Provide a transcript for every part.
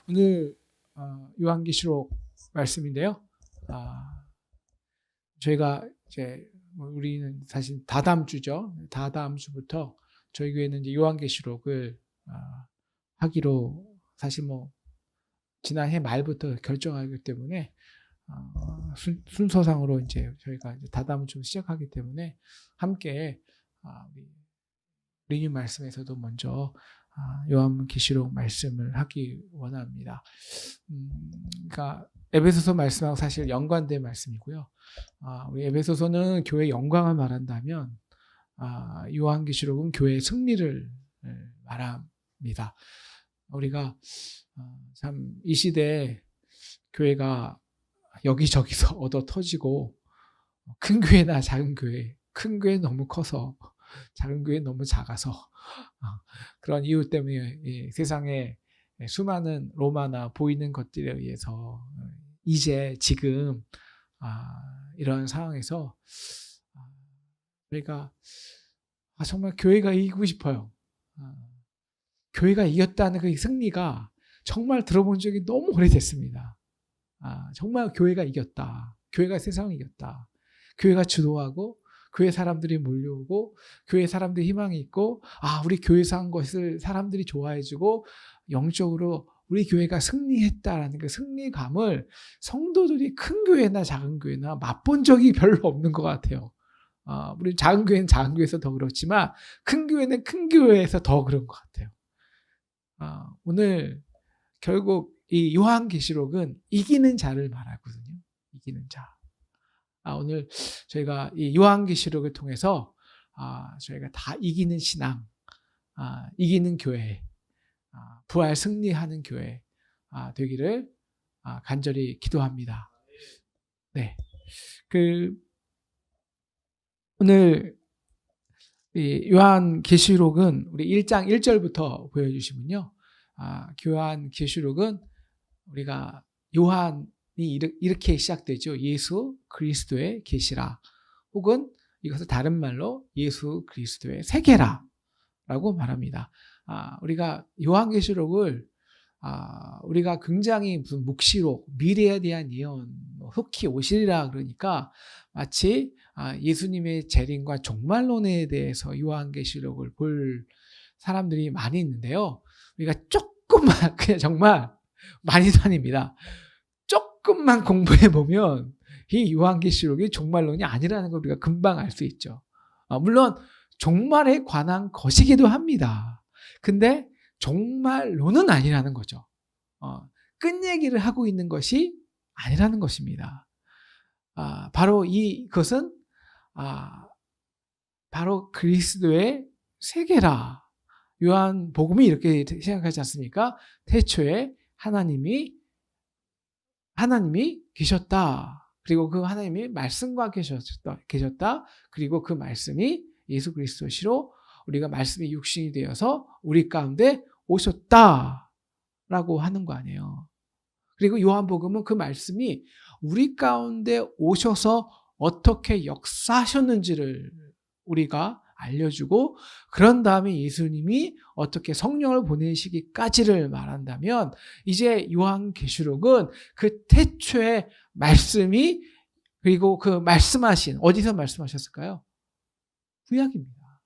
오늘 요한계시록 말씀인데요. 저희가 이제 우리는 사실 다다음 주죠. 다다음 주부터 저희 교회는 이제 요한계시록을 하기로 사실 지난해 말부터 결정하기 때문에 순서상으로 이제 저희가 이제 다다음 주 시작하기 때문에 함께 우리 리뉴 말씀에서도 먼저 요한계시록 말씀을 하기 원합니다. 그러니까 에베소서 말씀하고 사실 연관된 말씀이고요. 우리 에베소서는 교회의 영광을 말한다면 요한계시록은 교회의 승리를 말합니다. 우리가 참 이 시대에 교회가 여기저기서 얻어 터지고 큰 교회나 작은 교회, 큰 교회 너무 커서 작은 교회 너무 작아서 그런 이유 때문에 세상에 수많은 로마나 보이는 것들에 의해서 이제 지금 이런 상황에서 저희가 정말 교회가 이기고 싶어요. 교회가 이겼다는 그 승리가 정말 들어본 적이 너무 오래됐습니다. 정말 교회가 이겼다. 교회가 세상을 이겼다. 교회가 주도하고 교회 사람들이 몰려오고 교회 사람들이 희망이 있고 우리 교회에서 한 것을 사람들이 좋아해주고 영적으로 우리 교회가 승리했다라는 그 승리감을 성도들이 큰 교회나 작은 교회나 맛본 적이 별로 없는 것 같아요. 우리 작은 교회는 작은 교회에서 더 그렇지만 큰 교회는 큰 교회에서 더 그런 것 같아요. 오늘 결국 이 요한계시록은 이기는 자를 말하거든요. 이기는 자. 오늘 저희가 이 요한계시록을 통해서 저희가 다 이기는 신앙, 이기는 교회, 부활 승리하는 교회 되기를 간절히 기도합니다. 네, 오늘 이 요한계시록은 우리 1장 1절부터 보여주시면요, 요한계시록은 우리가 요한이 이렇게 시작되죠. 예수 그리스도의 계시라, 혹은 이것을 다른 말로 예수 그리스도의 세계라 라고 말합니다. 우리가 요한계시록을 우리가 굉장히 무슨 묵시록, 미래에 대한 예언, 속히 오시리라 그러니까 마치 예수님의 재림과 종말론에 대해서 요한계시록을 볼 사람들이 많이 있는데요. 우리가 조금만, 그냥 정말 많이도 아닙니다. 조금만 공부해 보면 이 요한계시록이 종말론이 아니라는 걸 우리가 금방 알 수 있죠. 물론 종말에 관한 것이기도 합니다. 근데 종말론은 아니라는 거죠. 끝 얘기를 하고 있는 것이 아니라는 것입니다. 바로 이것은 바로 그리스도의 세계라. 요한복음이 이렇게 생각하지 않습니까? 태초에 하나님이 계셨다. 그리고 그 하나님이 말씀과 계셨다. 그리고 그 말씀이 예수 그리스도시로 우리가 말씀이 육신이 되어서 우리 가운데 오셨다라고 하는 거 아니에요. 그리고 요한복음은 그 말씀이 우리 가운데 오셔서 어떻게 역사하셨는지를 우리가 알려주고, 그런 다음에 예수님이 어떻게 성령을 보내시기까지를 말한다면, 이제 요한계시록은 그 태초의 말씀이, 그리고 그 말씀하신, 어디서 말씀하셨을까요? 구약입니다.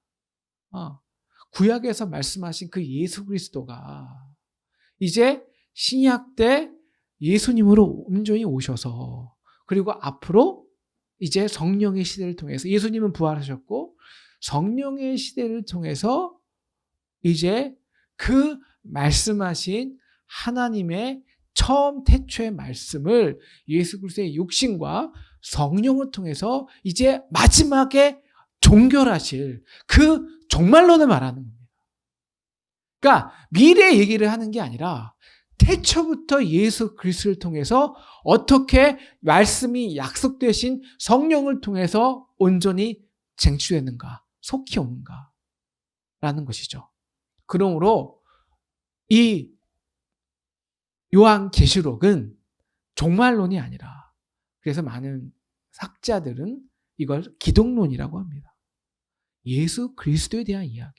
구약에서 말씀하신 그 예수 그리스도가 이제 신약 때 예수님으로 온전히 오셔서, 그리고 앞으로 이제 성령의 시대를 통해서, 예수님은 부활하셨고 성령의 시대를 통해서 이제 그 말씀하신 하나님의 처음 태초의 말씀을 예수 그리스도의 육신과 성령을 통해서 이제 마지막에 종결하실 그 종말론을 말하는 겁니다. 그러니까 미래 얘기를 하는 게 아니라 태초부터 예수 그리스도를 통해서 어떻게 말씀이 약속되신 성령을 통해서 온전히 쟁취되는가, 속히 오는가 라는 것이죠. 그러므로 이 요한계시록은 종말론이 아니라, 그래서 많은 학자들은 이걸 기독론이라고 합니다. 예수 그리스도에 대한 이야기예요.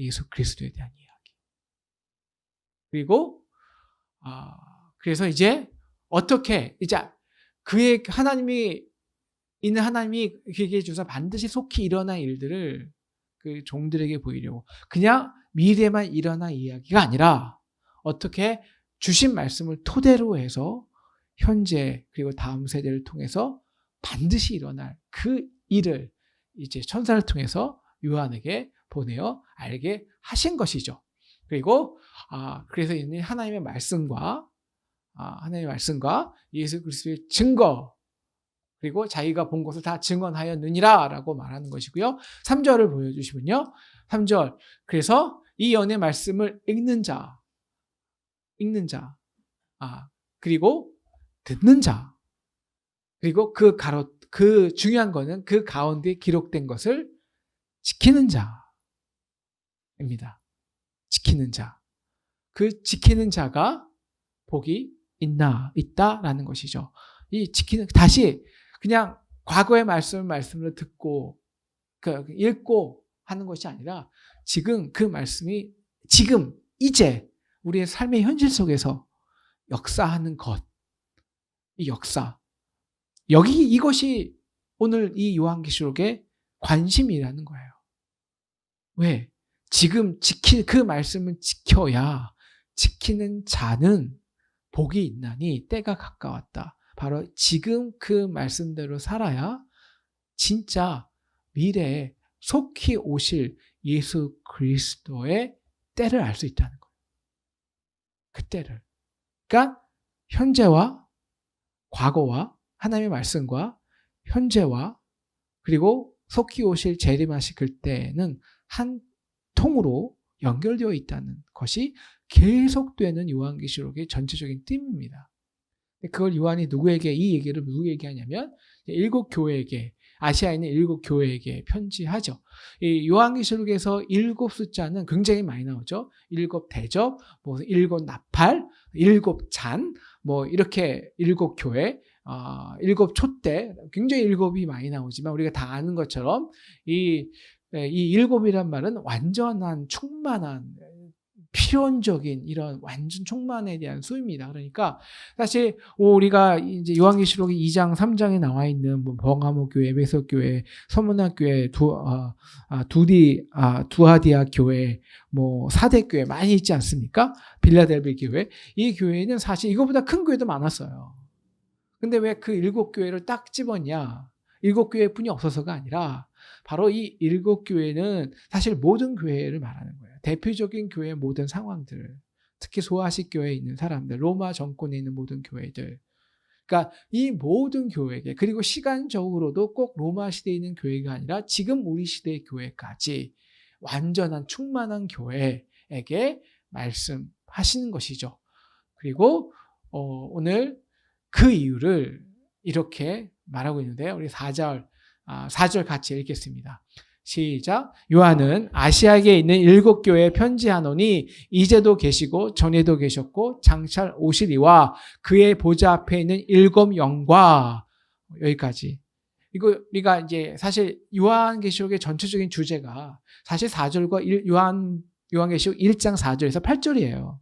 예수 그리스도에 대한 이야기. 그리고 그래서 이제 어떻게 이제 그의 하나님이 있는 하나님이 그에게 주사 반드시 속히 일어날 일들을 그 종들에게 보이려고 그냥 미래만 일어날 이야기가 아니라 어떻게 주신 말씀을 토대로 해서 현재 그리고 다음 세대를 통해서 반드시 일어날 그 일을 이제 천사를 통해서 요한에게 보내어 알게 하신 것이죠. 그리고 그래서 이는 하나님의 말씀과 예수 그리스도의 증거 그리고 자기가 본 것을 다 증언하였느니라 라고 말하는 것이고요. 3절을 보여주시면요. 3절 그래서 이 연의 말씀을 읽는 자 그리고 듣는 자 그리고 그 중요한 거는 그 가운데 기록된 것을 지키는 자입니다. 지키는 자. 그 지키는 자가 복이 있다라는 것이죠. 이 지키는 다시 그냥 과거의 말씀을 듣고 읽고 하는 것이 아니라 지금 그 말씀이 지금 이제 우리의 삶의 현실 속에서 역사하는 것. 이 역사. 이것이 오늘 이 요한계시록의 관심이라는 거예요. 왜? 지금 그 말씀을 지켜야 지키는 자는 복이 있나니 때가 가까웠다. 바로 지금 그 말씀대로 살아야 진짜 미래에 속히 오실 예수 그리스도의 때를 알 수 있다는 거예요. 그 때를. 그러니까 현재와 과거와 하나님의 말씀과 현재와 그리고 속히 오실 재림하실 그때는 한 통으로 연결되어 있다는 것이 계속되는 요한계시록의 전체적인 띠입니다. 그걸 요한이 이 얘기를 누구에게 하냐면 7교회에게 아시아에 있는 7교회에게 편지하죠. 이 요한계시록에서 7 숫자는 굉장히 많이 나오죠. 7 대접, 7 나팔, 7 잔, 이렇게 7교회, 7 촛대, 굉장히 7이 많이 나오지만 우리가 다 아는 것처럼 이 7이란 말은 완전한 충만한 필연적인 이런 완전 충만에 대한 수입니다. 그러니까 사실 우리가 이제 요한계시록 2장, 3장에 나와 있는 버가모 교회, 에베소 교회, 서문화 교회, 두아디아 교회, 사대 교회 많이 있지 않습니까? 빌라델비 교회. 이 교회는 사실 이거보다 큰 교회도 많았어요. 근데 왜 그 7교회를 딱 집었냐? 7교회뿐이 없어서가 아니라 바로 이 7교회는 사실 모든 교회를 말하는 거예요. 대표적인 교회의 모든 상황들, 특히 소아식 교회에 있는 사람들, 로마 정권에 있는 모든 교회들. 그러니까 이 모든 교회에게 그리고 시간적으로도 꼭 로마 시대에 있는 교회가 아니라 지금 우리 시대의 교회까지 완전한 충만한 교회에게 말씀하시는 것이죠. 그리고 오늘 그 이유를 이렇게 말하고 있는데요. 우리 4절 같이 읽겠습니다. 시작. 요한은 아시아에 있는 7교회에 편지하노니 이제도 계시고 전에도 계셨고 장차 오시리와 그의 보좌 앞에 있는 7 영과 여기까지. 이거 우리가 이제 사실 요한계시록의 전체적인 주제가 사실 4절과 요한계시록 1장 4절에서 8절이에요.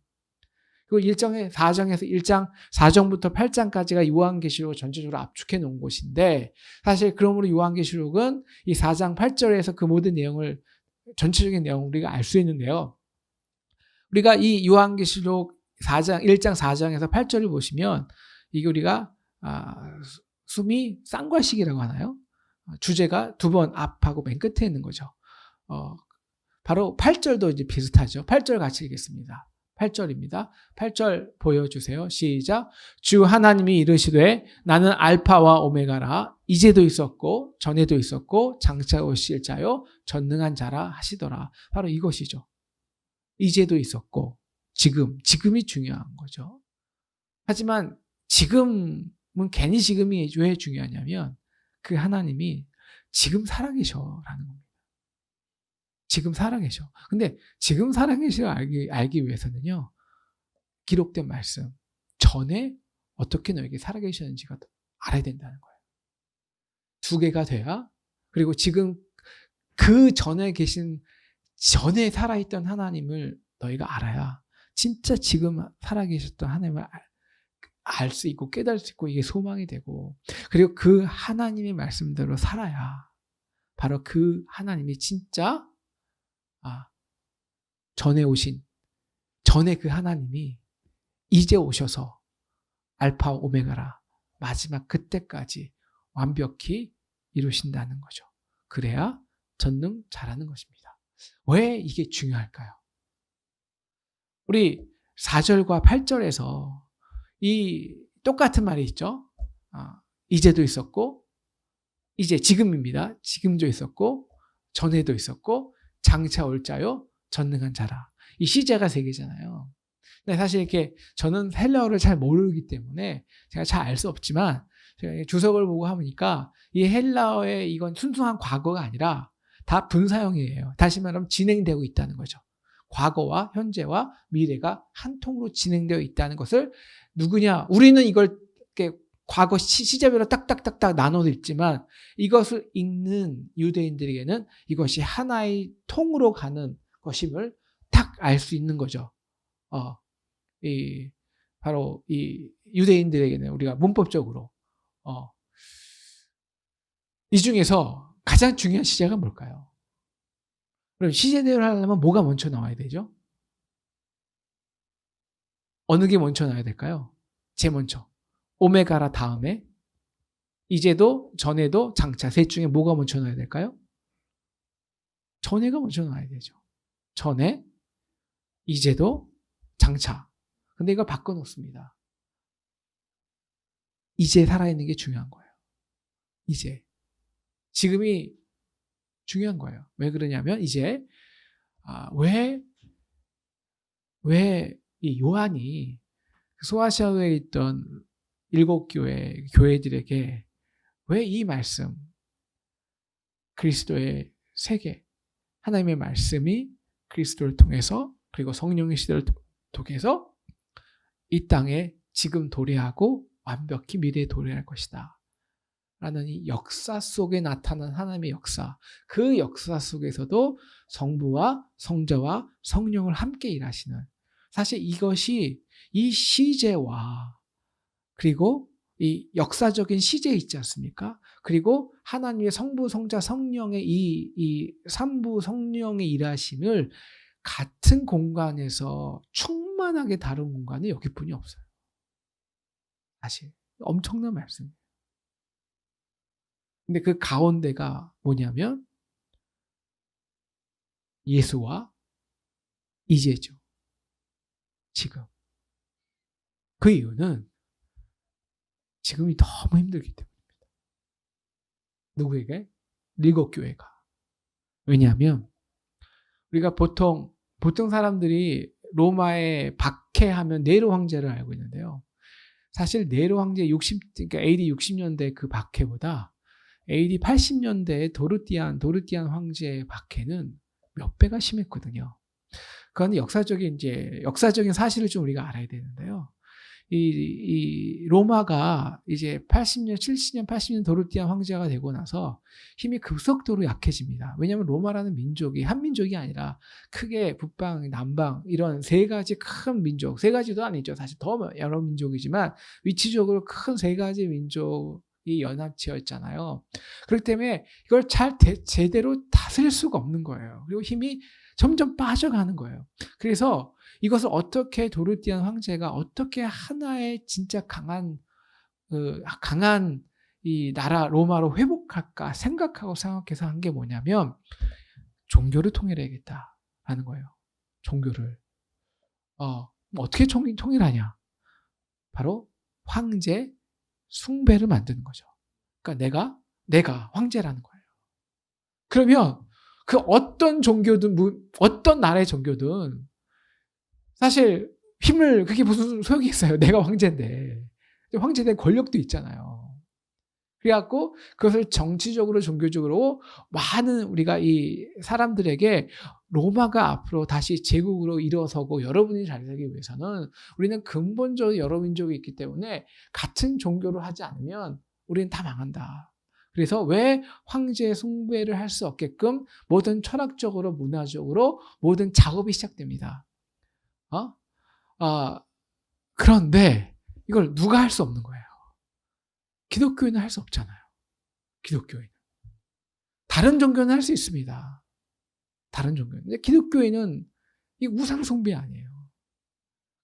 그리고 4장에서 1장 4장부터 8장까지가 요한계시록을 전체적으로 압축해 놓은 곳인데 사실 그러므로 요한계시록은 이 4장 8절에서 그 모든 내용을 전체적인 내용을 우리가 알 수 있는데요. 우리가 이 요한계시록 1장 4장에서 8절을 보시면 이게 우리가 숨이 쌍괄식이라고 하나요? 주제가 2번 앞하고 맨 끝에 있는 거죠. 바로 8절도 이제 비슷하죠. 8절 같이 읽겠습니다. 8절입니다. 8절 보여주세요. 시작. 주 하나님이 이르시되 나는 알파와 오메가라 이제도 있었고 전에도 있었고 장차 오실 자요 전능한 자라 하시더라. 바로 이것이죠. 이제도 있었고 지금이 중요한 거죠. 하지만 지금은 괜히 지금이 왜 중요하냐면 그 하나님이 지금 살아계셔라는 겁니다. 지금 살아계셔. 근데 지금 살아계시를 알기 위해서는요. 기록된 말씀 전에 어떻게 너에게 살아계셨는지가 알아야 된다는 거예요. 두 개가 돼야, 그리고 지금 그 전에 전에 살아있던 하나님을 너희가 알아야 진짜 지금 살아계셨던 하나님을 알 수 있고 깨달을 수 있고 이게 소망이 되고, 그리고 그 하나님의 말씀대로 살아야 바로 그 하나님이 진짜 전에 그 하나님이 이제 오셔서 알파 오메가라 마지막 그때까지 완벽히 이루신다는 거죠. 그래야 전능 잘하는 것입니다. 왜 이게 중요할까요? 우리 4절과 8절에서 이 똑같은 말이 있죠. 이제도 있었고, 이제 지금입니다. 지금도 있었고, 전에도 있었고, 장차 올 자요, 전능한 자라. 이 시제가 세 개잖아요. 근데 사실 이렇게 저는 헬라어를 잘 모르기 때문에 제가 잘 알 수 없지만, 제가 주석을 보고 하니까 이 헬라어의 이건 순수한 과거가 아니라 다 분사형이에요. 다시 말하면 진행되고 있다는 거죠. 과거와 현재와 미래가 한 통으로 진행되어 있다는 것을 누구냐? 우리는 이걸 이렇게 과거 시제별로 딱딱딱딱 나눠 읽지만 이것을 읽는 유대인들에게는 이것이 하나의 통으로 가는 것임을 딱 알 수 있는 거죠. 바로 이 유대인들에게는 우리가 문법적으로 이 중에서 가장 중요한 시제가 뭘까요? 그럼 시제대로 하려면 뭐가 먼저 나와야 되죠? 어느 게 먼저 나와야 될까요? 제일 먼저 오메가라 다음에 이제도 전에도 장차 셋 중에 뭐가 먼저 나와야 될까요? 전에가 먼저 나와야 되죠. 전에 이제도 장차. 근데 이걸 바꿔놓습니다. 이제 살아있는 게 중요한 거예요. 이제. 지금이 중요한 거예요. 왜 그러냐면 이제 왜 이 요한이 소아시아에 있던 7교회 교회들에게 왜 이 말씀, 그리스도의 세계, 하나님의 말씀이 그리스도를 통해서 그리고 성령의 시대를 통해서 이 땅에 지금 도래하고 완벽히 미래에 도래할 것이다 라는 이 역사 속에 나타난 하나님의 역사, 그 역사 속에서도 성부와 성자와 성령을 함께 일하시는, 사실 이것이 이 시제와 그리고 이 역사적인 시제 있지 않습니까? 그리고 하나님의 성부, 성자, 성령의 이 삼부 성령의 일하심을 같은 공간에서 충만하게 다룬 공간이 여기뿐이 없어요. 사실 엄청난 말씀이에요. 근데 그 가운데가 뭐냐면 예수와 이제죠. 지금. 그 이유는 지금이 너무 힘들기 때문입니다. 누구에게? 7교회가. 왜냐하면 우리가 보통 사람들이 로마의 박해하면 네로 황제를 알고 있는데요. 사실 네로 황제 그러니까 AD 60년대 그 박해보다 AD 80년대의 도르티안 황제의 박해는 몇 배가 심했거든요. 그건 역사적인 사실을 좀 우리가 알아야 되는데요. 이 로마가 이제 80년 도르티안 황제가 되고 나서 힘이 급속도로 약해집니다. 왜냐하면 로마라는 민족이 한 민족이 아니라 크게 북방, 남방 이런 세 가지 큰 민족, 세 가지도 아니죠. 사실 더 여러 민족이지만 위치적으로 큰 세 가지 민족이 연합체였잖아요. 그렇기 때문에 이걸 제대로 다스릴 수가 없는 거예요. 그리고 힘이 점점 빠져가는 거예요. 그래서 이것을 어떻게 도르티안 황제가 어떻게 하나의 진짜 강한 이 나라 로마로 회복할까 생각해서 한 게 뭐냐면 종교를 통일해야겠다라는 거예요. 종교를. 어떻게 통일하냐? 바로 황제 숭배를 만드는 거죠. 그러니까 내가 황제라는 거예요. 그러면 그 어떤 종교든 어떤 나라의 종교든 사실 그게 무슨 소용이 있어요. 내가 황제인데. 황제된 권력도 있잖아요. 그래갖고 그것을 정치적으로 종교적으로 많은 우리가 이 사람들에게 로마가 앞으로 다시 제국으로 일어서고 여러분이 잘 살기 위해서는 우리는 근본적으로 여러 민족이 있기 때문에 같은 종교를 하지 않으면 우리는 다 망한다. 그래서 왜 황제의 숭배를 할 수 없게끔 모든 철학적으로 문화적으로 모든 작업이 시작됩니다. 그런데 이걸 누가 할 수 없는 거예요. 기독교인은 할 수 없잖아요. 기독교인. 다른 종교는 할 수 있습니다. 다른 종교는. 근데 기독교인은 이 우상 숭배 아니에요.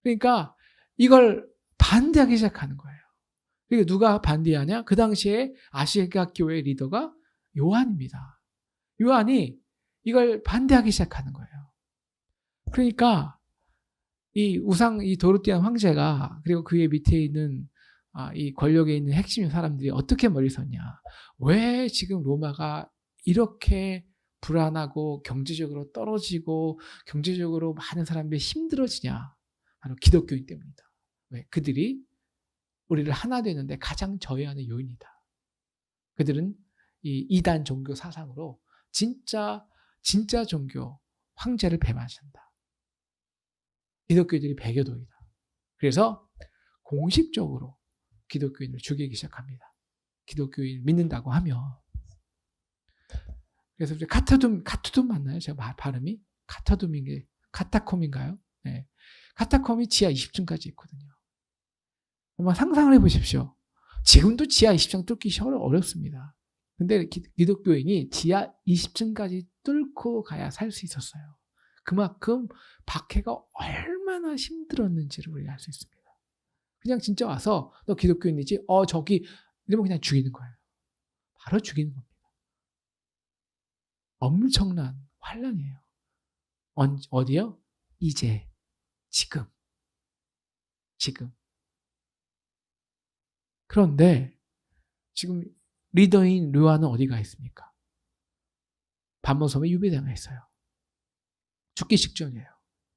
그러니까 이걸 반대하기 시작하는 거예요. 그리고 누가 반대하냐? 그 당시에 아시아 교회 리더가 요한입니다. 요한이 이걸 반대하기 시작하는 거예요. 그러니까 이 도르디안 황제가 그리고 그의 밑에 있는 이 권력에 있는 핵심 사람들이 어떻게 멀리 섰냐? 왜 지금 로마가 이렇게 불안하고 경제적으로 떨어지고 경제적으로 많은 사람들이 힘들어지냐? 바로 기독교인 때문이다. 왜? 그들이 우리를 하나 되는데 가장 저해하는 요인이다. 그들은 이 이단 종교 사상으로 진짜 종교 황제를 배반한다. 기독교인들이 배교도이다. 그래서 공식적으로 기독교인을 죽이기 시작합니다. 기독교인을 믿는다고 하며. 그래서 우리 카타둠 맞나요? 제가 발음이? 카타콤인가요? 네. 카타콤이 지하 20층까지 있거든요. 한번 상상을 해보십시오. 지금도 지하 20층 뚫기 어렵습니다. 근데 기독교인이 지하 20층까지 뚫고 가야 살 수 있었어요. 그만큼 박해가 얼마나 힘들었는지를 우리가 알 수 있습니다. 그냥 진짜 와서 너 기독교인이지? 저기 이러면 그냥 죽이는 거예요. 바로 죽이는 겁니다. 엄청난 환란이에요. 어디요? 이제, 지금. 그런데 지금 리더인 르와는 어디가 있습니까? 반모섬에 유배당에 있어요. 죽기 직전이에요.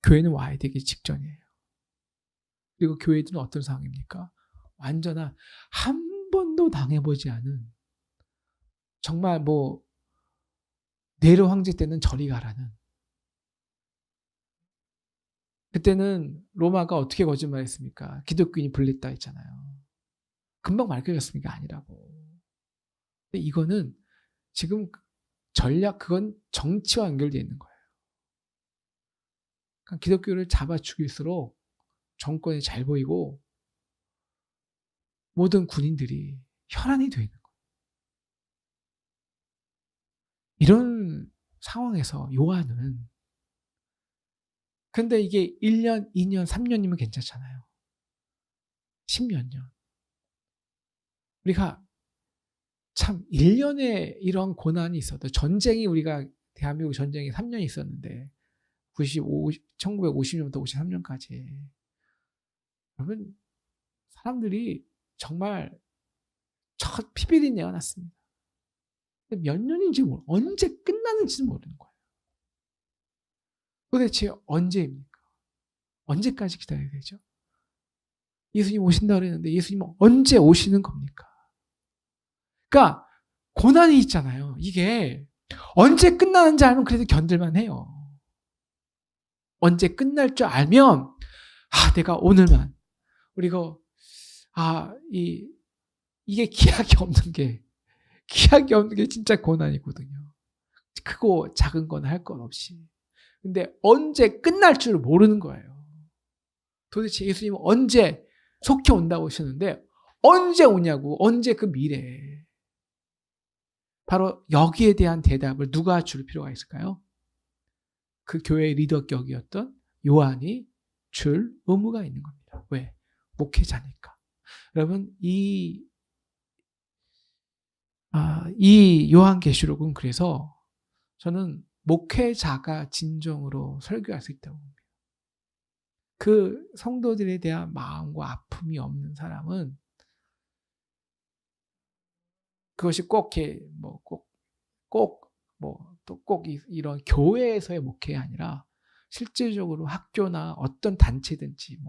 교회는 와야 되기 직전이에요. 그리고 교회들은 어떤 상황입니까? 완전한 한 번도 당해보지 않은 정말 네로 황제 때는 저리 가라는, 그때는 로마가 어떻게 거짓말했습니까? 기독교인이 불렸다 했잖아요. 금방 밝혀졌습니까? 아니라고. 근데 이거는 지금 그건 정치와 연결되어 있는 거예요. 그러니까 기독교를 잡아 죽일수록 정권이 잘 보이고 모든 군인들이 혈안이 되어 있는 거예요. 이런 상황에서 요한은, 근데 이게 1년, 2년, 3년이면 괜찮잖아요. 10몇 년. 우리가 참 1년에 이런 고난이 있어도 우리가 대한민국 전쟁이 3년 있었는데 1950년부터 53년까지 여러분 사람들이 정말 피비린내가 났습니다. 몇 년인지 언제 끝나는지 모르는 거예요. 도대체 언제입니까? 언제까지 기다려야 되죠? 예수님 오신다고 그랬는데 예수님은 언제 오시는 겁니까? 그러니까 고난이 있잖아요. 이게 언제 끝나는지 알면 그래도 견딜만 해요. 언제 끝날 줄 알면 내가 오늘만 그리고 이게 기약이 없는 게 진짜 고난이거든요. 크고 작은 건 할 것 없이. 근데 언제 끝날 줄 모르는 거예요. 도대체 예수님은 언제 속히 온다고 하셨는데 언제 오냐고, 언제 그 미래에. 바로 여기에 대한 대답을 누가 줄 필요가 있을까요? 그 교회의 리더격이었던 요한이 줄 의무가 있는 겁니다. 왜? 목회자니까. 여러분, 이 요한계시록은 그래서 저는 목회자가 진정으로 설교할 수 있다고 봅니다. 그 성도들에 대한 마음과 아픔이 없는 사람은 그것이 꼭 이런 교회에서의 목회가 아니라 실제적으로 학교나 어떤 단체든지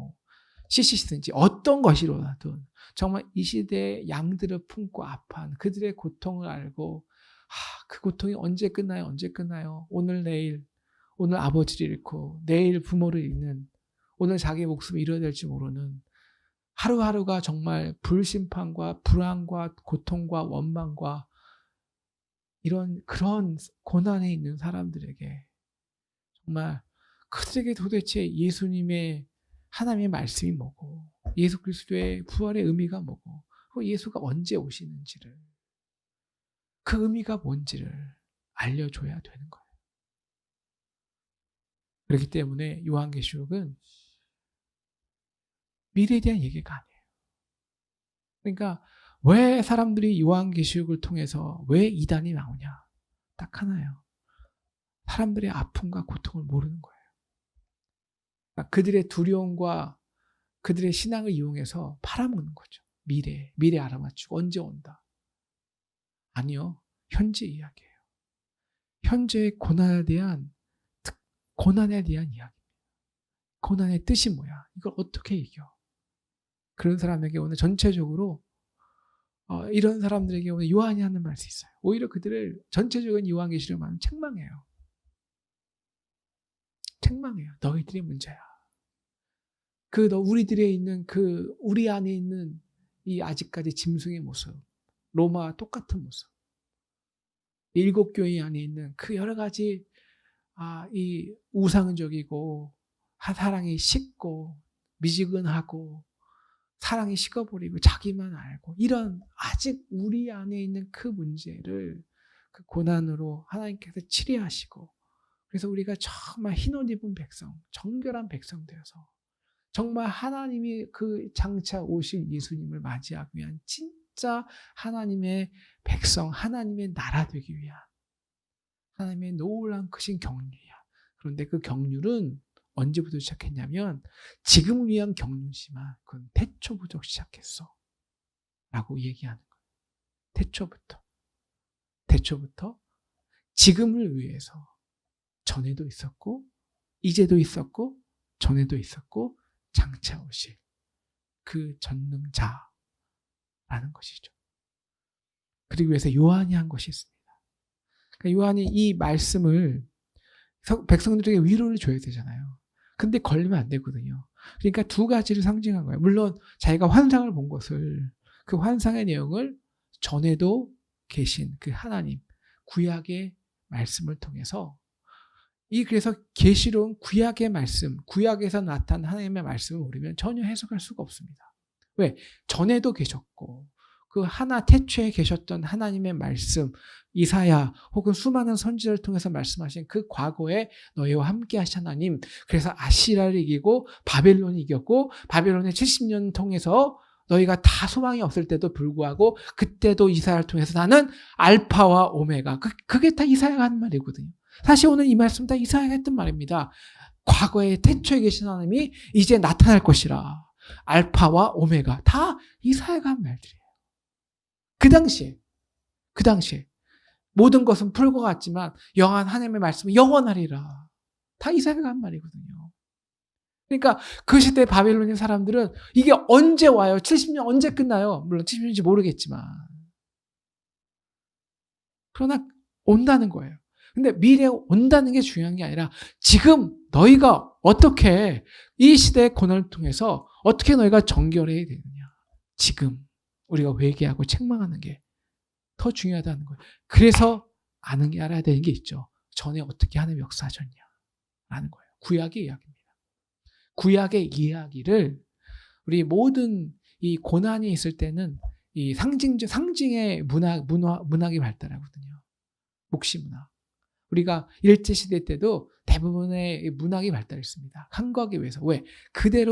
CCC든지 어떤 것이로라도 정말 이 시대의 양들을 품고 아파한 그들의 고통을 알고 그 고통이 언제 끝나요? 오늘 내일, 오늘 아버지를 잃고 내일 부모를 잃는, 오늘 자기 목숨을 잃어야 될지 모르는 하루하루가 정말 불심판과 불안과 고통과 원망과 그런 고난에 있는 사람들에게 정말 그들에게 도대체 예수님의 하나님의 말씀이 뭐고 예수 그리스도의 부활의 의미가 뭐고 예수가 언제 오시는지를 그 의미가 뭔지를 알려줘야 되는 거예요. 그렇기 때문에 요한계시록은 미래에 대한 얘기가 아니에요. 그러니까 왜 사람들이 요한계시록을 통해서 왜 이단이 나오냐? 딱 하나예요. 사람들의 아픔과 고통을 모르는 거예요. 그러니까 그들의 두려움과 그들의 신앙을 이용해서 팔아먹는 거죠. 미래 알아맞추고 언제 온다. 아니요. 현재 이야기예요. 현재의 고난에 대한 이야기. 고난의 뜻이 뭐야? 이걸 어떻게 이겨? 그런 사람에게 오늘 전체적으로 이런 사람들에게 오늘 요한이 하는 말이 있어요. 오히려 그들을 전체적인 요한계시록을 말하면 책망해요. 책망해요. 너희들이 문제야. 우리들에 있는 우리 안에 있는 이 아직까지 짐승의 모습, 로마와 똑같은 모습, 7교회 안에 있는 그 여러 가지 이 우상적이고 사랑이 식고 미지근하고 사랑이 식어버리고 자기만 알고 이런 아직 우리 안에 있는 그 문제를 그 고난으로 하나님께서 치료하시고 그래서 우리가 정말 흰옷 입은 백성, 정결한 백성 되어서 정말 하나님이 그 장차 오실 예수님을 맞이하기 위한 진짜 하나님의 백성, 하나님의 나라 되기 위한 하나님의 놀라운 크신 경륜이야. 그런데 그 경륜은 언제부터 시작했냐면 지금을 위한 경륜이지만 그건 태초부터 시작했어. 라고 얘기하는 거예요. 태초부터 지금을 위해서 전에도 있었고 이제도 있었고 전에도 있었고 장차 오실 그 전능자라는 것이죠. 그리고 위해서 요한이 한 것이 있습니다. 그러니까 요한이 이 말씀을 백성들에게 위로를 줘야 되잖아요. 근데 걸리면 안 되거든요. 그러니까 두 가지를 상징한 거예요. 물론 자기가 환상을 본 것을 그 환상의 내용을 전에도 계신 그 하나님 구약의 말씀을 통해서 그래서 계시록은 구약의 말씀, 구약에서 나타난 하나님의 말씀을 모르면 전혀 해석할 수가 없습니다. 왜? 전에도 계셨고 그 태초에 계셨던 하나님의 말씀, 이사야 혹은 수많은 선지자를 통해서 말씀하신 그 과거에 너희와 함께 하신 하나님, 그래서 아시라를 이기고 바벨론이 이겼고 바벨론의 70년 통해서 너희가 다 소망이 없을 때도 불구하고 그때도 이사야를 통해서 나는 알파와 오메가, 그게 다 이사야가 한 말이거든요. 사실 오늘 이 말씀 다 이사야가 했던 말입니다. 과거에 태초에 계신 하나님이 이제 나타날 것이라. 알파와 오메가 다 이사야가 한 말들이에요. 그 당시에 모든 것은 풀고 갔지만 영한 하나님의 말씀은 영원하리라. 다 이사야가 한 말이거든요. 그러니까 그 시대 바벨론의 사람들은 이게 언제 와요? 70년 언제 끝나요? 물론 70년인지 모르겠지만. 그러나 온다는 거예요. 근데 미래에 온다는 게 중요한 게 아니라 지금 너희가 어떻게 이 시대의 고난을 통해서 어떻게 너희가 정결해야 되느냐. 지금 우리가 회개하고 책망하는 게 더 중요하다는 거예요. 그래서 알아야 되는 게 있죠. 전에 어떻게 하나님이 역사하셨냐라는 거예요. 구약의 이야기입니다. 구약의 이야기를 우리 모든 이 고난이 있을 때는 이 상징의 문학이 발달하거든요. 묵시문학. 우리가 일제시대 때도 대부분의 문학이 발달했습니다. 한국에 의해서. 왜?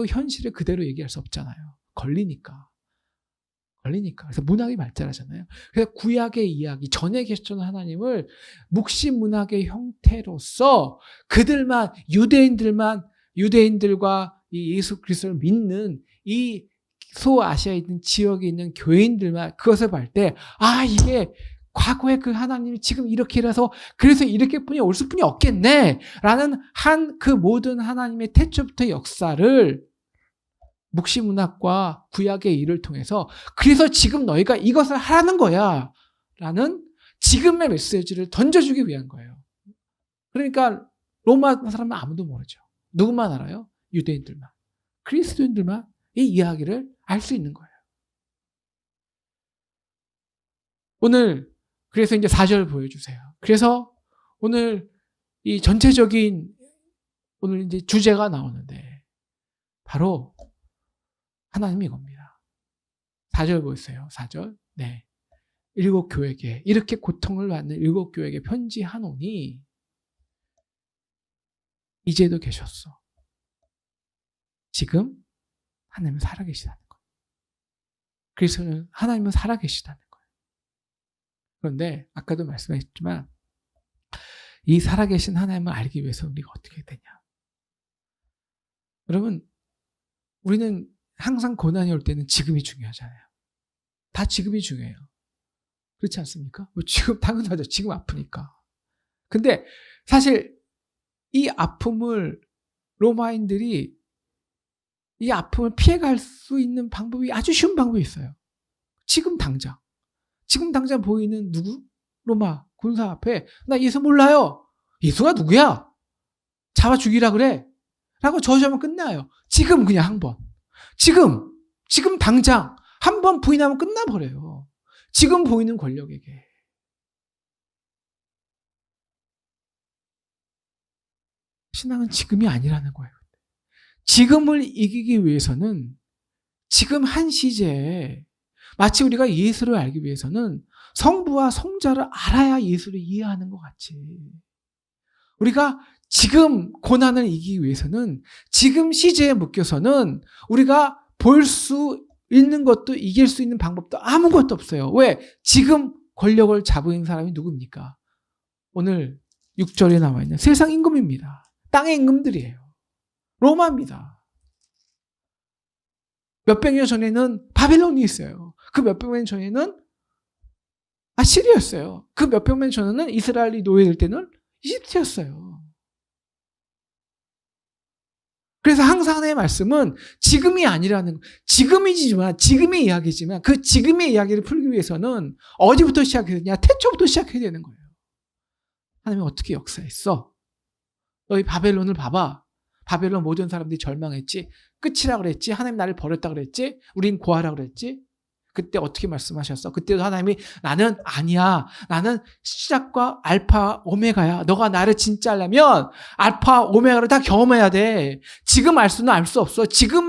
현실을 그대로 얘기할 수 없잖아요. 걸리니까. 그래서 문학이 발달하잖아요. 그래서 구약의 이야기, 전에 계셨던 하나님을 묵시문학의 형태로서 유대인들과 이 예수 그리스도를 믿는 이 소아시아에 있는 지역에 있는 교인들만 그것을 볼 때, 이게 과거에 그 하나님이 지금 이렇게 일어서 그래서 이렇게뿐이 올 수뿐이 없겠네 라는 그 모든 하나님의 태초부터 역사를 묵시문학과 구약의 일을 통해서 그래서 지금 너희가 이것을 하라는 거야 라는 지금의 메시지를 던져주기 위한 거예요. 그러니까 로마 사람은 아무도 모르죠. 누구만 알아요? 유대인들만. 그리스도인들만 이 이야기를 알 수 있는 거예요. 오늘 그래서 이제 4절 보여주세요. 그래서 오늘 이 전체적인 오늘 이제 주제가 나오는데 바로 하나님이 이겁니다. 4절 보세요. 4절. 네. 일곱 교회에게 이렇게 고통을 받는 일곱 교회에게 편지하노니 이제도 계셨어. 지금 하나님은 살아계시다는 거예요. 그래서는 하나님은 살아계시다는 거예요. 그런데 아까도 말씀하셨지만 이 살아계신 하나님을 알기 위해서 우리가 어떻게 되냐. 여러분, 우리는 항상 고난이 올 때는 지금이 중요하잖아요. 다 지금이 중요해요. 그렇지 않습니까? 지금 당연하죠. 지금 아프니까. 근데 사실 이 아픔을 로마인들이 이 아픔을 피해갈 수 있는 방법이 아주 쉬운 방법이 있어요. 지금 당장 보이는 누구? 로마 군사 앞에 나 예수 몰라요. 예수가 누구야? 잡아 죽이라 그래. 라고 저주하면 끝나요. 지금 그냥 한 번. 지금 당장 한 번 부인하면 끝나버려요. 지금 보이는 권력에게. 신앙은 지금이 아니라는 거예요. 지금을 이기기 위해서는 지금 한 시제에 마치 우리가 예수를 알기 위해서는 성부와 성자를 알아야 예수를 이해하는 것 같이 우리가 지금 고난을 이기기 위해서는 지금 시제에 묶여서는 우리가 볼 수 있는 것도 이길 수 있는 방법도 아무것도 없어요. 왜? 지금 권력을 잡은 사람이 누굽니까? 오늘 6절에 나와 있는 세상 임금입니다. 땅의 임금들이에요. 로마입니다. 몇백 년 전에는 바벨론이 있어요. 그 몇백 년 전에는 아시리였어요. 그 몇백 년 전에는 이스라엘이 노예될 때는 이집트였어요. 그래서 항상 하나님의 말씀은 지금이 아니라는, 지금의 이야기지만 그 지금의 이야기를 풀기 위해서는 어디부터 시작해야 되냐? 태초부터 시작해야 되는 거예요. 하나님이 어떻게 역사했어? 너희 바벨론을 봐봐. 바벨론 모든 사람들이 절망했지. 끝이라 그랬지. 하나님 나를 버렸다 그랬지. 우린 고하라 그랬지. 그때 어떻게 말씀하셨어? 그때도 하나님이 나는 아니야. 나는 시작과 알파 오메가야. 너가 나를 진짜 알려면 알파 오메가를 다 경험해야 돼. 지금 알 수는 알 수 없어. 지금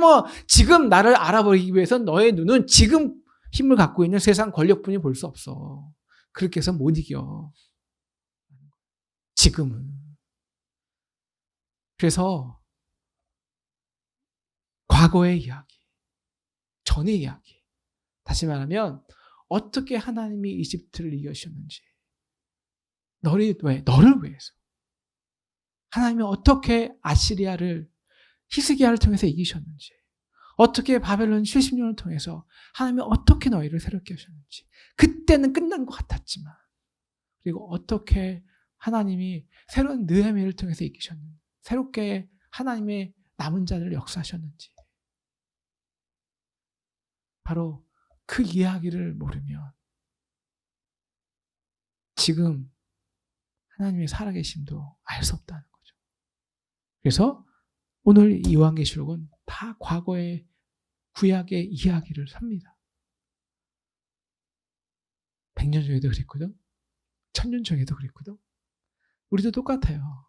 나를 알아버리기 위해서는 너의 눈은 지금 힘을 갖고 있는 세상 권력뿐이 볼 수 없어. 그렇게 해서 못 이겨. 지금은. 그래서 과거의 이야기, 전의 이야기. 다시 말하면 어떻게 하나님이 이집트를 이기셨는지, 너를 위해서 하나님이 어떻게 아시리아를 히스기야를 통해서 이기셨는지, 어떻게 바벨론 70년을 통해서 하나님이 어떻게 너희를 새롭게 하셨는지, 그때는 끝난 것 같았지만, 그리고 어떻게 하나님이 새로운 느헤미야를 통해서 이기셨는지, 새롭게 하나님의 남은 자들을 역사하셨는지, 바로 그 이야기를 모르면 지금 하나님의 살아계심도 알 수 없다는 거죠. 그래서 오늘 요한계시록은 다 과거의 구약의 이야기를 삽니다. 100년 전에도 그랬거든. 1000년 전에도 그랬거든. 우리도 똑같아요.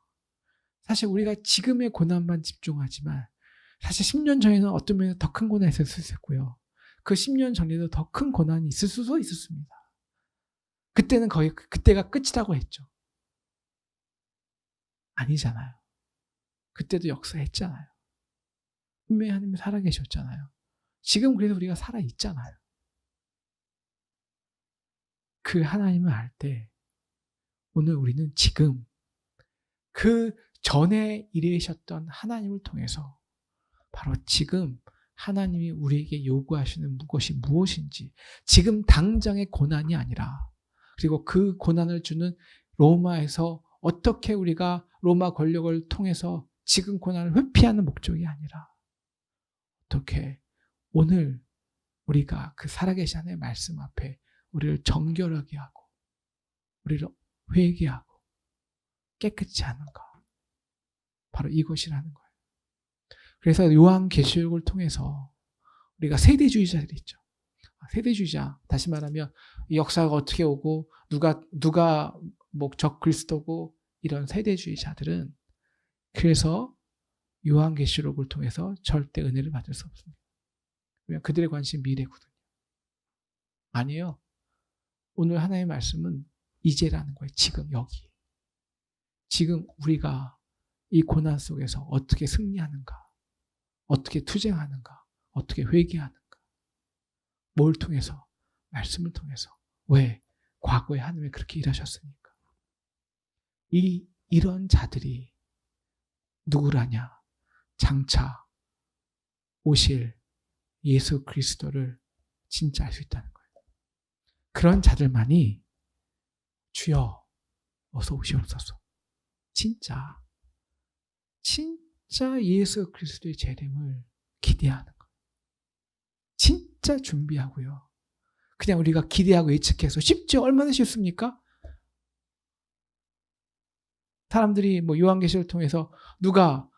사실 우리가 지금의 고난만 집중하지만 사실 10년 전에는 어떤 면에서 더 큰 고난이 있을 수 있었고요. 그 10년 전에도 더 큰 고난이 있을 수도 있었습니다. 그때는 거의 그때가 끝이라고 했죠. 아니잖아요. 그때도 역사했잖아요. 분명히 하나님이 살아계셨잖아요. 지금 그래서 우리가 살아있잖아요. 그 하나님을 알 때 오늘 우리는 지금 그 전에 일하셨던 하나님을 통해서 바로 지금 하나님이 우리에게 요구하시는 것이 무엇인지, 지금 당장의 고난이 아니라, 그리고 그 고난을 주는 로마에서 어떻게 우리가 로마 권력을 통해서 지금 고난을 회피하는 목적이 아니라 어떻게 오늘 우리가 그 살아계신 하나님의 말씀 앞에 우리를 정결하게 하고 우리를 회개하고 깨끗이 하는가, 바로 이것이라는 거예요. 그래서 요한계시록을 통해서 우리가 세대주의자들이 있죠. 세대주의자, 다시 말하면 이 역사가 어떻게 오고 누가 적 그리스도고 이런 세대주의자들은 그래서 요한계시록을 통해서 절대 은혜를 받을 수 없습니다. 왜냐하면 그들의 관심이 미래거든요. 아니에요. 오늘 하나님의 말씀은 이제라는 거예요. 지금 여기. 지금 우리가 이 고난 속에서 어떻게 승리하는가, 어떻게 투쟁하는가, 어떻게 회개하는가. 뭘 통해서? 말씀을 통해서. 왜? 과거에 하나님이 그렇게 일하셨으니까. 이런 자들이 누구라냐? 장차 오실 예수 그리스도를 진짜 알 수 있다는 거예요. 그런 자들만이 주여 어서 오시옵소서. 진짜 예수 그리스도의 재림을 기대하는 거예요. 진짜 준비하고요. 그냥 우리가 기대하고 예측해서 쉽죠? 얼마나 쉽습니까? 사람들이 요한계시를 통해서 누가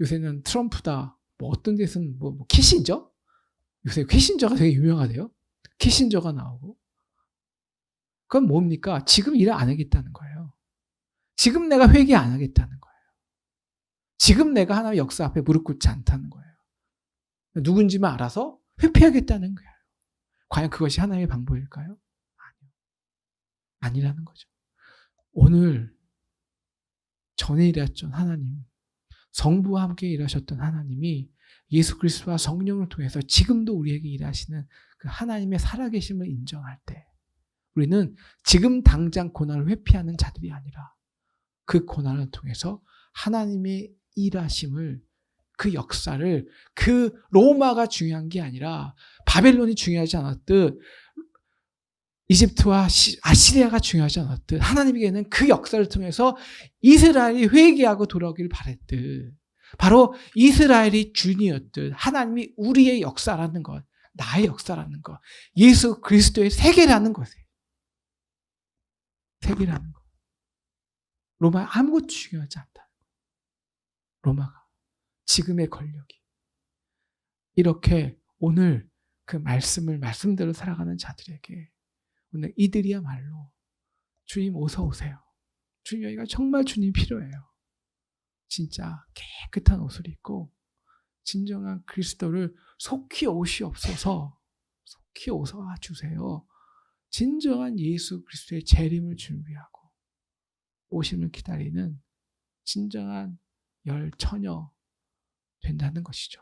요새는 트럼프다, 어떤 데서는 키신저? 요새 키신저가 되게 유명하대요. 키신저가 나오고. 그건 뭡니까? 지금 일 안 하겠다는 거예요. 지금 내가 회개 안 하겠다는 거예요. 지금 내가 하나님의 역사 앞에 무릎 꿇지 않다는 거예요. 누군지만 알아서 회피하겠다는 거예요. 과연 그것이 하나님의 방법일까요? 아니요. 아니라는 거죠. 오늘 전에 일하셨던 하나님, 성부와 함께 일하셨던 하나님이 예수 그리스도와 성령을 통해서 지금도 우리에게 일하시는 그 하나님의 살아계심을 인정할 때 우리는 지금 당장 고난을 회피하는 자들이 아니라 그 고난을 통해서 하나님의 일하심을, 그 역사를, 그 로마가 중요한 게 아니라 바벨론이 중요하지 않았듯 이집트와 아시리아가 중요하지 않았듯 하나님에게는 그 역사를 통해서 이스라엘이 회개하고 돌아오길 바랬듯 바로 이스라엘이 주인이었듯 하나님이 우리의 역사라는 것, 나의 역사라는 것, 예수 그리스도의 세계라는 것이에요. 세계라는 것. 로마에 아무것도 중요하지 않다. 로마가. 지금의 권력이. 이렇게 오늘 그 말씀대로 살아가는 자들에게 오늘 이들이야말로 주님 어서 오세요. 주님 여기가 정말 주님 필요해요. 진짜 깨끗한 옷을 입고 진정한 그리스도를 속히 오시옵소서. 속히 오셔 주세요. 진정한 예수 그리스도의 재림을 준비하고 오심을 기다리는 진정한 열처녀 된다는 것이죠.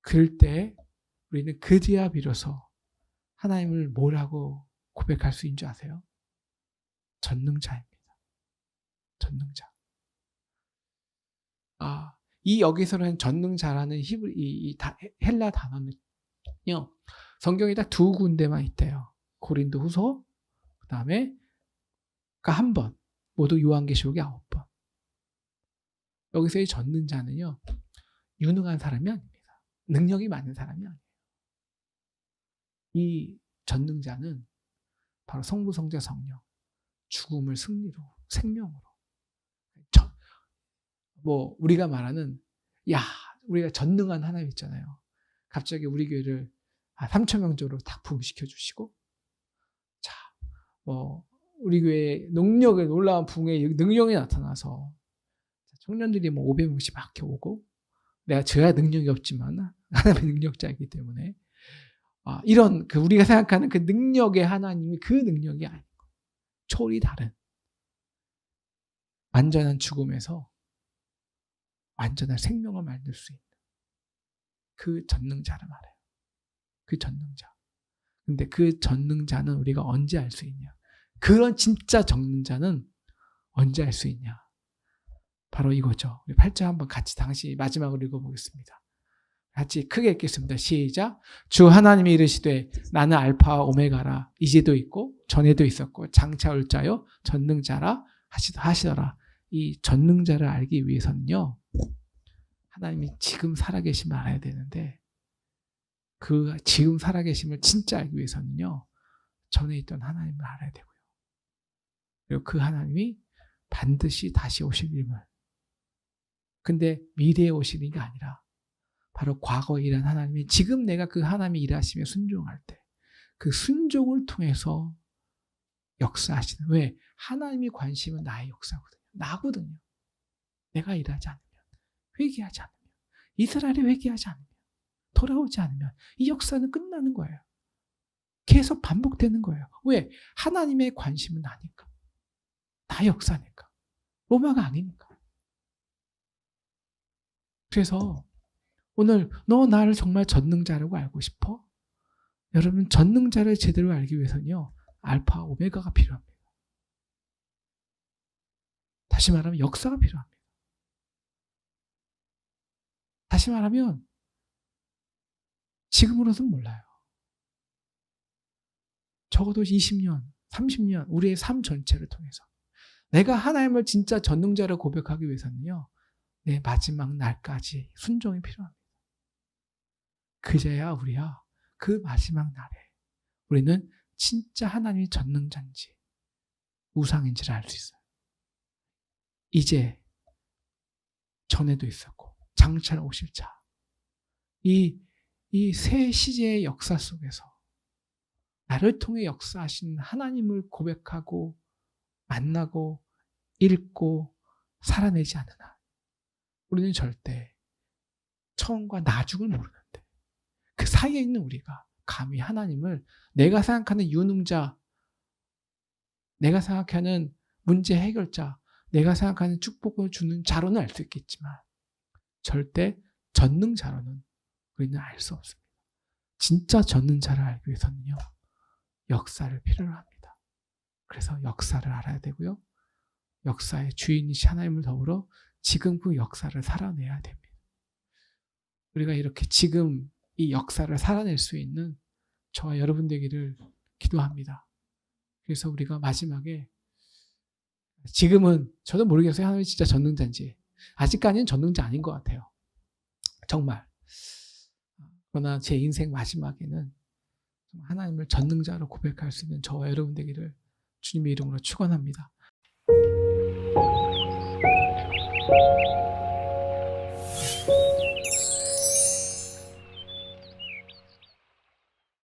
그럴 때 우리는 그제야 비로소 하나님을 뭐라고 고백할 수 있는 줄 아세요? 전능자입니다. 전능자. 이 여기서는 전능자라는 이 헬라 단어는요, 성경에 딱 두 군데만 있대요. 고린도 후서, 그 다음에 한 번, 모두 요한계시록이 9번. 여기서의 전능자는요, 유능한 사람이 아닙니다. 능력이 많은 사람이 아니에요. 이 전능자는 바로 성부, 성자, 성령, 죽음을 승리로, 생명으로. 우리가 말하는, 우리가 전능한 하나님 있잖아요. 갑자기 우리 교회를 3,000명 정도로 다 부흥시켜 주시고, 우리 교회에 능력의 놀라운 부흥의 능력이 나타나서 청년들이 500명씩 막 오고, 내가 저야 능력이 없지만 하나님의 능력자이기 때문에 이런 우리가 생각하는 그 능력의 하나님이 그 능력이 아니고 초월이 다른 완전한 죽음에서 완전한 생명을 만들 수 있는 그 전능자를 말해요. 그 전능자. 근데 그 전능자는 우리가 언제 알 수 있냐? 그런 진짜 전능자는 언제 알 수 있냐? 바로 이거죠. 우리 8절 한번 같이 당시 마지막으로 읽어보겠습니다. 같이 크게 읽겠습니다. 시작. 주 하나님이 이르시되 나는 알파와 오메가라. 이제도 있고 전에도 있었고 장차 올 자요 전능자라 하시더라. 이 전능자를 알기 위해서는요, 하나님이 지금 살아계심을 알아야 되는데 그 지금 살아계심을 진짜 알기 위해서는요, 전에 있던 하나님을 알아야 되고요. 그리고 그 하나님이 반드시 다시 오실 일을, 근데 미래에 오실 일이 아니라 바로 과거에 일한 하나님이 지금 내가 그 하나님이 일하시며 순종할 때 그 순종을 통해서 역사하시는. 왜? 하나님이 관심은 나의 역사거든요. 나거든요. 내가 일하지 않으면, 회개하지 않으면, 이스라엘이 회개하지 않으면, 돌아오지 않으면 이 역사는 끝나는 거예요. 계속 반복되는 거예요. 왜? 하나님의 관심은 나니까. 나의 역사니까. 로마가 아니니까. 그래서 오늘 너 나를 정말 전능자라고 알고 싶어? 여러분, 전능자를 제대로 알기 위해서는요, 알파, 오메가가 필요합니다. 다시 말하면 역사가 필요합니다. 다시 말하면 지금으로서는 몰라요. 적어도 20년, 30년 우리의 삶 전체를 통해서 내가 하나님을 진짜 전능자를 고백하기 위해서는요, 내 마지막 날까지 순종이 필요합니다. 그제야 우리야 그 마지막 날에 우리는 진짜 하나님이 전능자인지 우상인지를 알 수 있어요. 이제 전에도 있었고 장차 오실 자, 이 새 시제의 역사 속에서 나를 통해 역사하신 하나님을 고백하고 만나고 읽고 살아내지 않는 한 우리는 절대 처음과 나중을 모르는데, 그 사이에 있는 우리가 감히 하나님을 내가 생각하는 유능자, 내가 생각하는 문제 해결자, 내가 생각하는 축복을 주는 자로는 알 수 있겠지만 절대 전능자로는 우리는 알 수 없습니다. 진짜 전능자를 알기 위해서는요, 역사를 필요로 합니다. 그래서 역사를 알아야 되고요, 역사의 주인이신 하나님을 더불어 지금 그 역사를 살아내야 됩니다. 우리가 이렇게 지금 이 역사를 살아낼 수 있는 저와 여러분 되기를 기도합니다. 그래서 우리가 마지막에, 지금은 저도 모르겠어요. 하나님이 진짜 전능자인지. 아직까지는 전능자 아닌 것 같아요. 정말. 그러나 제 인생 마지막에는 하나님을 전능자로 고백할 수 있는 저와 여러분 되기를 주님의 이름으로 축원합니다.